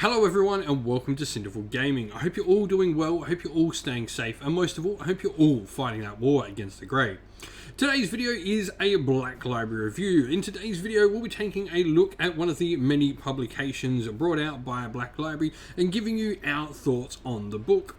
Hello everyone and welcome to Cinderful Gaming. I hope you're all doing well, I hope you're all staying safe, and most of all, I hope you're all fighting that war against the grey. Today's video is a Black Library review. In today's video, we'll be taking a look at one of the many publications brought out by Black Library and giving you our thoughts on the book,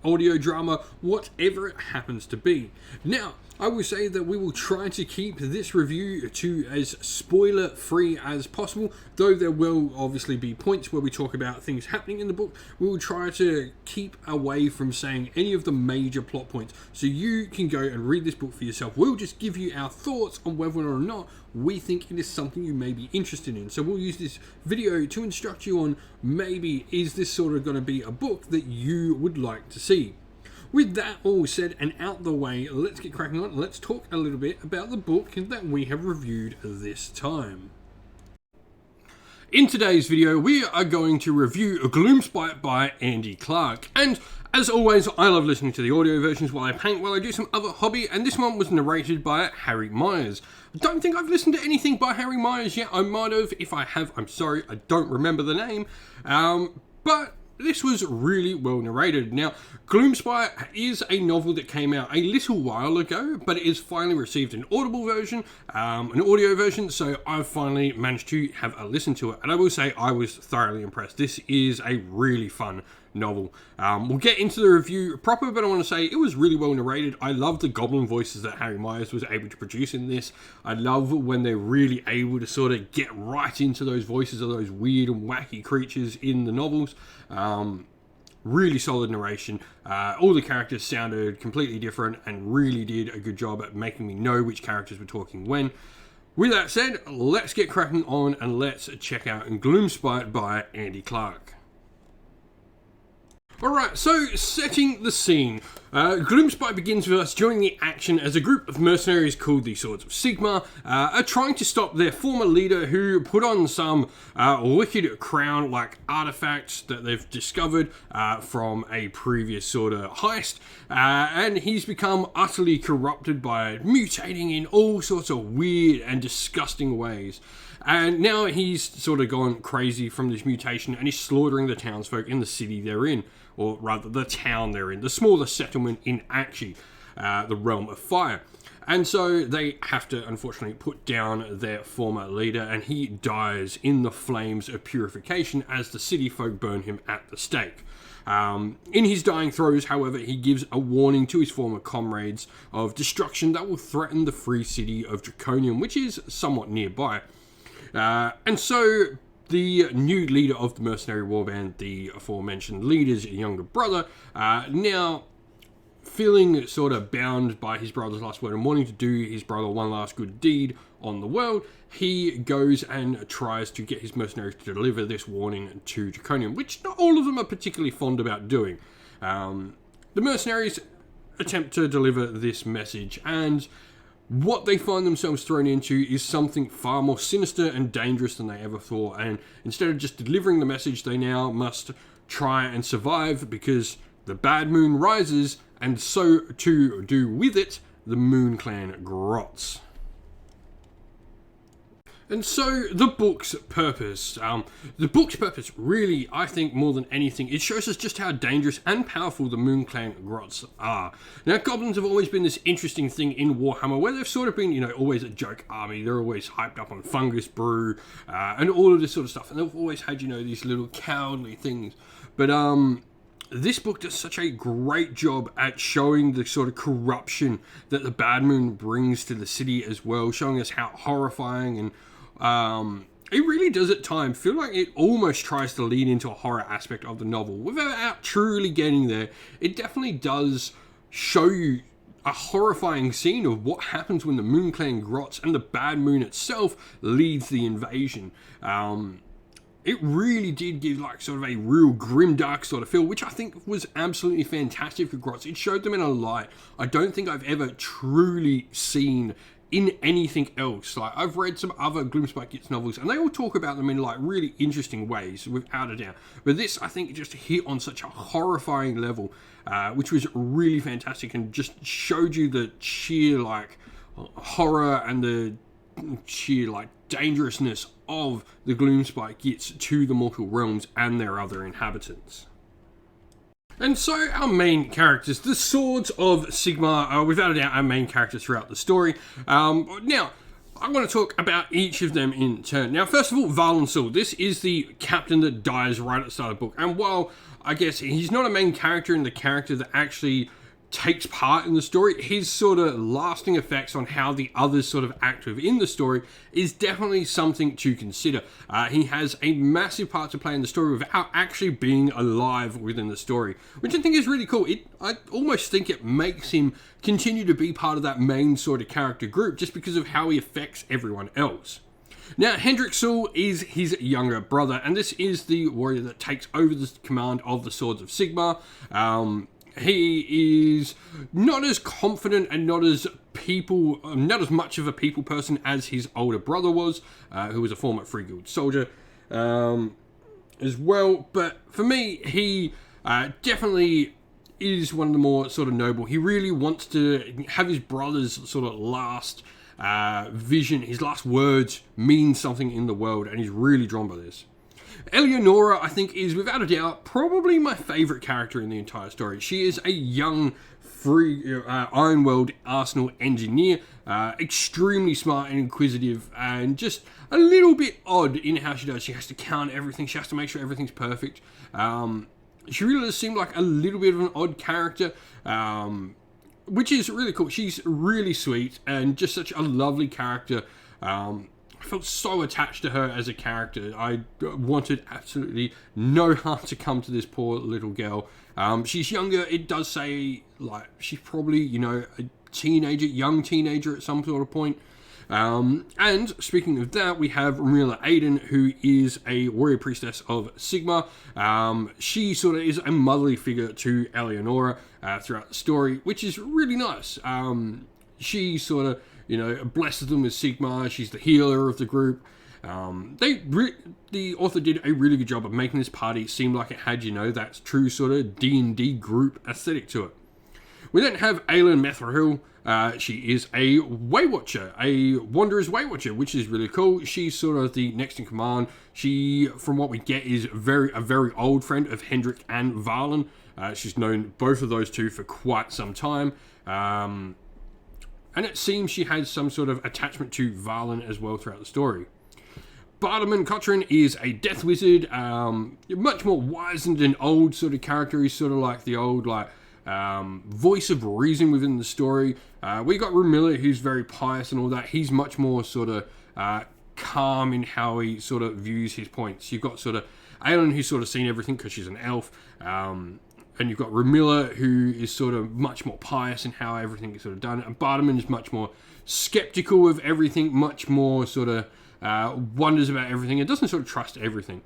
audio drama, whatever it happens to be. Now, I will say that we will try to keep this review to as spoiler free as possible, though there will obviously be points where we talk about things happening in the book. We will try to keep away from saying any of the major plot points, so you can go and read this book for yourself. We'll just give you our thoughts on whether or not we think it is something you may be interested in. So we'll use this video to instruct you on maybe is this sort of going to be a book that you would like to see. With that all said and out the way, let's get cracking on. Let's talk a little bit about the book that we have reviewed this time. In today's video, we are going to review Gloomspite by Andy Clark. And as always, I love listening to the audio versions while I paint, while I do some other hobby, and this one was narrated by Harry Myers. I don't think I've listened to anything by Harry Myers yet. I might have. If I have, I'm sorry, I don't remember the name. But this was really well narrated. Now, Gloomspite is a novel that came out a little while ago, but it has finally received an audible version, an audio version, so I've finally managed to have a listen to it. And I will say I was thoroughly impressed. This is a really fun novel. We'll get into the review proper, but I want to say it was really well narrated. I love the goblin voices that Harry Myers was able to produce in this. I love when they're really able to sort of get right into those voices of those weird and wacky creatures in the novels. Really solid narration. All the characters sounded completely different and really did a good job at making me know which characters were talking when. With that said, let's get cracking on and let's check out Gloomspite by Andy Clark. Alright, so setting the scene. Gloomspite begins with us joining the action as a group of mercenaries called the Swords of Sigma are trying to stop their former leader who put on some wicked crown-like artifacts that they've discovered from a previous sort of heist, and he's become utterly corrupted by mutating in all sorts of weird and disgusting ways. And now he's sort of gone crazy from this mutation and he's slaughtering the townsfolk in the city they're in, or rather the town they're in, the smaller settlement in Akshi, the Realm of Fire. And so they have to unfortunately put down their former leader, and he dies in the flames of purification as the city folk burn him at the stake. In his dying throes, however, he gives a warning to his former comrades of destruction that will threaten the free city of Draconium, which is somewhat nearby. And so the new leader of the mercenary warband, the aforementioned leader's younger brother, now feeling sort of bound by his brother's last word and wanting to do his brother one last good deed on the world, he goes and tries to get his mercenaries to deliver this warning to Draconium, which not all of them are particularly fond about doing. The mercenaries attempt to deliver this message, and what they find themselves thrown into is something far more sinister and dangerous than they ever thought. And instead of just delivering the message, they now must try and survive because the bad moon rises, and so to do with it, the Moon Clan grots. And so the book's purpose. Really, I think more than anything, it shows us just how dangerous and powerful the Moon Clan grots are. Now, goblins have always been this interesting thing in Warhammer, where they've sort of been, always a joke army. They're always hyped up on fungus brew, and all of this sort of stuff. And they've always had, these little cowardly things. But, this book does such a great job at showing the sort of corruption that the Bad Moon brings to the city as well, showing us how horrifying and it really does at times feel like it almost tries to lean into a horror aspect of the novel without truly getting there. It definitely does show you a horrifying scene of what happens when the Moon Clan grots and the Bad Moon itself leads the invasion. It really did give sort of a real grimdark sort of feel, which I think was absolutely fantastic for grots. It showed them in a light I don't think I've ever truly seen in anything else. I've read some other Gloomspite Gets novels and they all talk about them in really interesting ways, without a doubt. But this, I think, just hit on such a horrifying level, which was really fantastic and just showed you the sheer horror and the sheer dangerousness of the Gloomspite gets to the mortal realms and their other inhabitants. And so our main characters, the Swords of Sigmar, are without a doubt our main characters throughout the story. Now, I want to talk about each of them in turn. Now, first of all, Valen's Sword. This is the captain that dies right at the start of the book. And while I guess he's not a main character in the character that actually takes part in the story, his sort of lasting effects on how the others sort of act within the story is definitely something to consider. He has a massive part to play in the story without actually being alive within the story, which I think is really cool. I almost think it makes him continue to be part of that main sort of character group just because of how he affects everyone else. Now, Hendrik Sul is his younger brother, and this is the warrior that takes over the command of the Swords of Sigmar. He is not as confident and not as much of a people person as his older brother was, who was a former Free Guild soldier as well. But for me, he definitely is one of the more sort of noble. He really wants to have his brother's sort of last vision, his last words mean something in the world, and he's really drawn by this. Eleonora, I think, is without a doubt probably my favourite character in the entire story. She is a young, free Ironworld arsenal engineer, extremely smart and inquisitive, and just a little bit odd in how she does. She has to count everything. She has to make sure everything's perfect. She really does seem like a little bit of an odd character, which is really cool. She's really sweet and just such a lovely character. I felt so attached to her as a character. I wanted absolutely no harm to come to this poor little girl. She's younger. It does say, like, she's probably, you know, a teenager, young teenager at some sort of point. And speaking of that, we have Ramila Aiden, who is a warrior priestess of Sigmar. She sort of is a motherly figure to Eleonora throughout the story, which is really nice. She sort of, you know, blesses them with Sigmar. She's the healer of the group. The author did a really good job of making this party seem like it had, you know, that true sort of D&D group aesthetic to it. We then have Aelin Methril. She is a Waywatcher, a Wanderer's Waywatcher, which is really cool. She's sort of the next in command. She, from what we get, is a very old friend of Hendrik and Valen. She's known both of those two for quite some time. And it seems she has some sort of attachment to Valen as well throughout the story. Bartleman Cotran is a death wizard, much more wizened and old sort of character. He's sort of like the old, like, voice of reason within the story. We got Ramila, who's very pious and all that. He's much more sort of calm in how he sort of views his points. You've got sort of Aelin, who's sort of seen everything because she's an elf. And you've got Ramila, who is sort of much more pious in how everything is sort of done. And Bartleman is much more skeptical of everything, much more sort of wonders about everything, and doesn't sort of trust everything.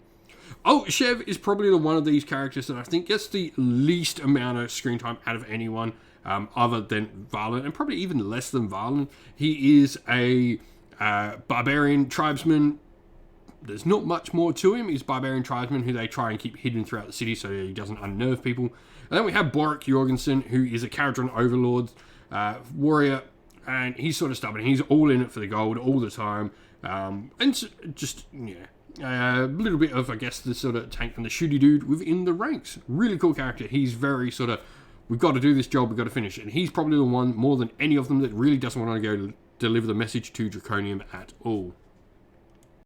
Shev is probably the one of these characters that I think gets the least amount of screen time out of anyone other than Valen, and probably even less than Valen. He is a barbarian tribesman. There's not much more to him. He's a barbarian tribesman who they try and keep hidden throughout the city so he doesn't unnerve people. And then we have Boric Jorgensen, who is a Caradron Overlord warrior, and he's sort of stubborn. He's all in it for the gold all the time. And just, yeah, a little bit of, I guess, the sort of tank and the shooty dude within the ranks. Really cool character. He's very sort of, we've got to do this job, we've got to finish it. And he's probably the one, more than any of them, that really doesn't want to go deliver the message to Draconium at all.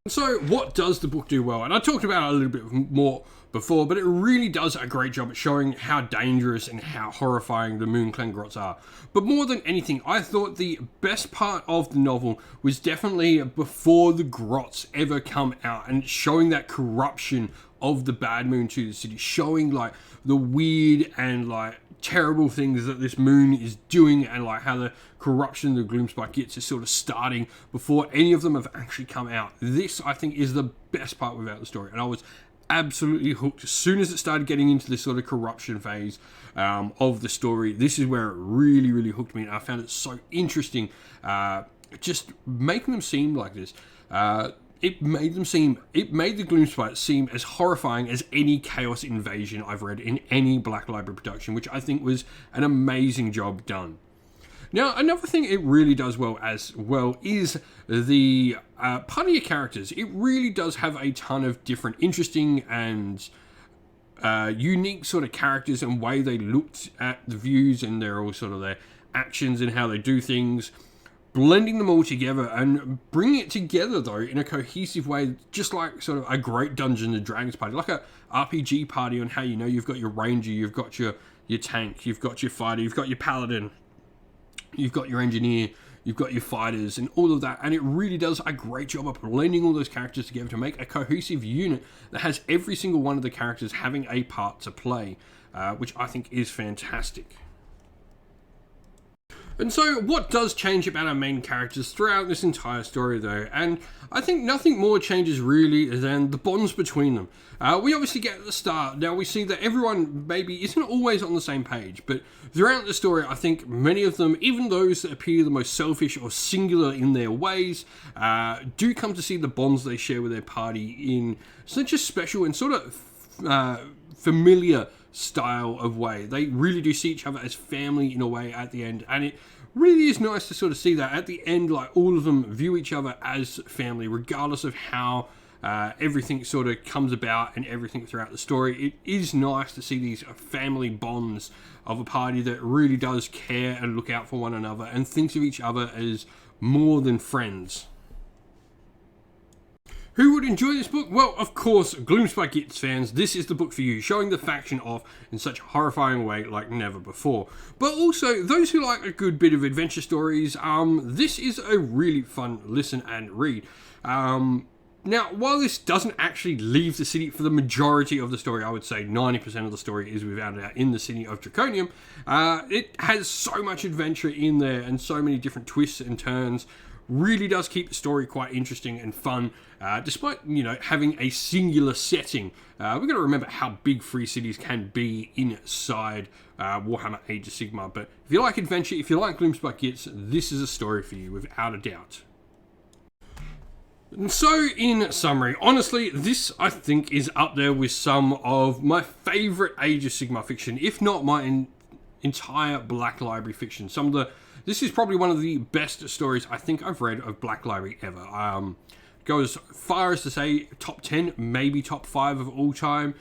So, what does the book do well? And I talked about it a little bit more before, but it really does a great job at showing how dangerous and how horrifying the Moonclan Grots are. But more than anything, I thought the best part of the novel was definitely before the Grots ever come out, and showing that corruption of the Bad Moon to the city, showing like the weird and like terrible things that this moon is doing, and like how the corruption the Gloomspite gets is sort of starting before any of them have actually come out. This, I think, is the best part without the story, and I was absolutely hooked as soon as it started getting into this sort of corruption phase of the story. This is where it really hooked me, and I found it so interesting, just making them seem like this. It made the Gloomspite seem as horrifying as any Chaos Invasion I've read in any Black Library production, which I think was an amazing job done. Now, another thing it really does well as well is the part of your characters. It really does have a ton of different interesting and unique sort of characters and way they looked at the views and their all sort of their actions and how they do things. Blending them all together and bringing it together though in a cohesive way, just like sort of a great Dungeons and Dragons party, like a RPG party on how you've got your ranger, you've got your tank, you've got your fighter, you've got your paladin, you've got your engineer, you've got your fighters and all of that, and it really does a great job of blending all those characters together to make a cohesive unit that has every single one of the characters having a part to play, which I think is fantastic. And so, what does change about our main characters throughout this entire story though? And I think nothing more changes really than the bonds between them. We obviously get at the start, now we see that everyone maybe isn't always on the same page, but throughout the story I think many of them, even those that appear the most selfish or singular in their ways, do come to see the bonds they share with their party in such a special and sort of familiar style of way. They really do see each other as family in a way at the end, and it really is nice to sort of see that at the end, like all of them view each other as family regardless of how everything sort of comes about and everything throughout the story. It is nice to see these family bonds of a party that really does care and look out for one another and thinks of each other as more than friends. Who would enjoy this book? Well, of course, Gloomspite Gits fans, this is the book for you, showing the faction off in such a horrifying way like never before. But also, those who like a good bit of adventure stories, this is a really fun listen and read. Now, while this doesn't actually leave the city for the majority of the story, I would say 90% of the story is without a doubt in the city of Draconium, it has so much adventure in there and so many different twists and turns. Really does keep the story quite interesting and fun, despite, having a singular setting. We've got to remember how big Free Cities can be inside Warhammer Age of Sigmar. But if you like adventure, if you like Gloomspite Gits, this is a story for you, without a doubt. And so, in summary, honestly, this, I think, is up there with some of my favourite Age of Sigmar fiction, if not my entire Black Library fiction. This is probably one of the best stories I think I've read of Black Library ever. Go as far as to say top 10, maybe top 5 of all time.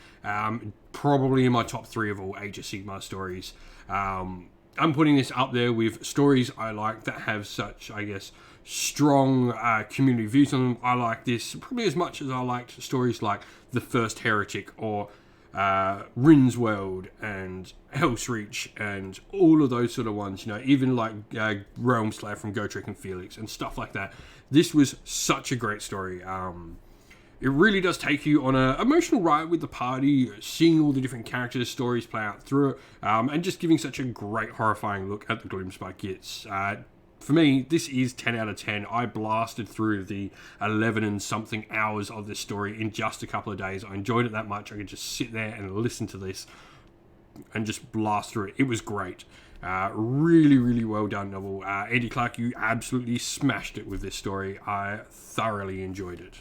Probably in my top 3 of all Age of Sigmar stories. I'm putting this up there with stories I like that have such, I guess, strong community views on them. I like this probably as much as I liked stories like The First Heretic or Rin's World and Hell's Reach and all of those sort of ones, even like Realm Slayer from Gotrek and Felix and stuff like that. This was such a great story. It really does take you on an emotional ride with the party, seeing all the different characters' stories play out through it, and just giving such a great horrifying look at the Gloomspite Gits. For me, this is 10 out of 10. I blasted through the 11 and something hours of this story in just a couple of days. I enjoyed it that much. I could just sit there and listen to this and just blast through it. It was great. Really, really well done novel. Andy Clark, you absolutely smashed it with this story. I thoroughly enjoyed it.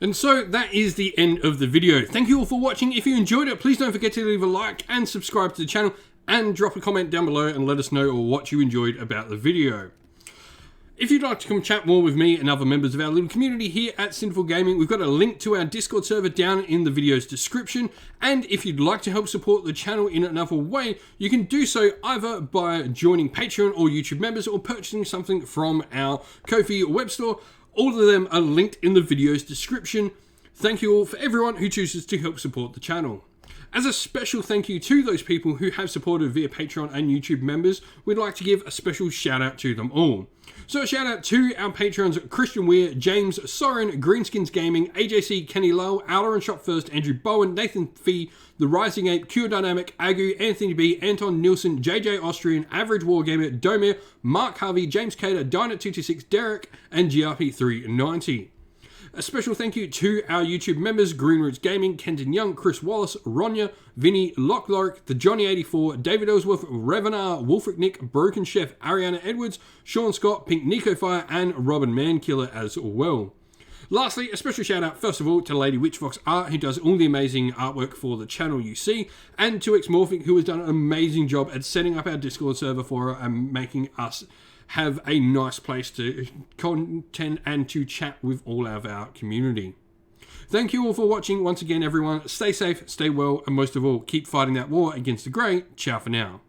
And so that is the end of the video. Thank you all for watching. If you enjoyed it, please don't forget to leave a like and subscribe to the channel. And drop a comment down below and let us know what you enjoyed about the video. If you'd like to come chat more with me and other members of our little community here at Sinful Gaming, we've got a link to our Discord server down in the video's description. And if you'd like to help support the channel in another way, you can do so either by joining Patreon or YouTube members or purchasing something from our Ko-fi web store. All of them are linked in the video's description. Thank you all for everyone who chooses to help support the channel. As a special thank you to those people who have supported via Patreon and YouTube members, we'd like to give a special shout out to them all. So a shout out to our patrons Christian Weir, James, Soren, Greenskins Gaming, AJC, Kenny Lowe, Owler and Shop First, Andrew Bowen, Nathan Fee, The Rising Ape, Cure Dynamic, Agu, Anthony B, Anton Nielsen, JJ Austrian, Average Wargamer, Domir, Mark Harvey, James Cater, Dinah226, Derek, and GRP390. A special thank you to our YouTube members, Green Roots Gaming, Kenton Young, Chris Wallace, Ronya, Vinny, Lockloric, The Johnny84, David Ellsworth, Revenar, Wolfric Nick, Broken Chef, Ariana Edwards, Sean Scott, Pink Nico Fire, and Robin Mankiller as well. Lastly, a special shout out, first of all, to Lady Witchfox Art, who does all the amazing artwork for the channel you see, and to Xmorphic, who has done an amazing job at setting up our Discord server for her and making us have a nice place to content and to chat with all of our community. Thank you all for watching once again, everyone. Stay safe, stay well, and most of all, keep fighting that war against the Grey. Ciao for now.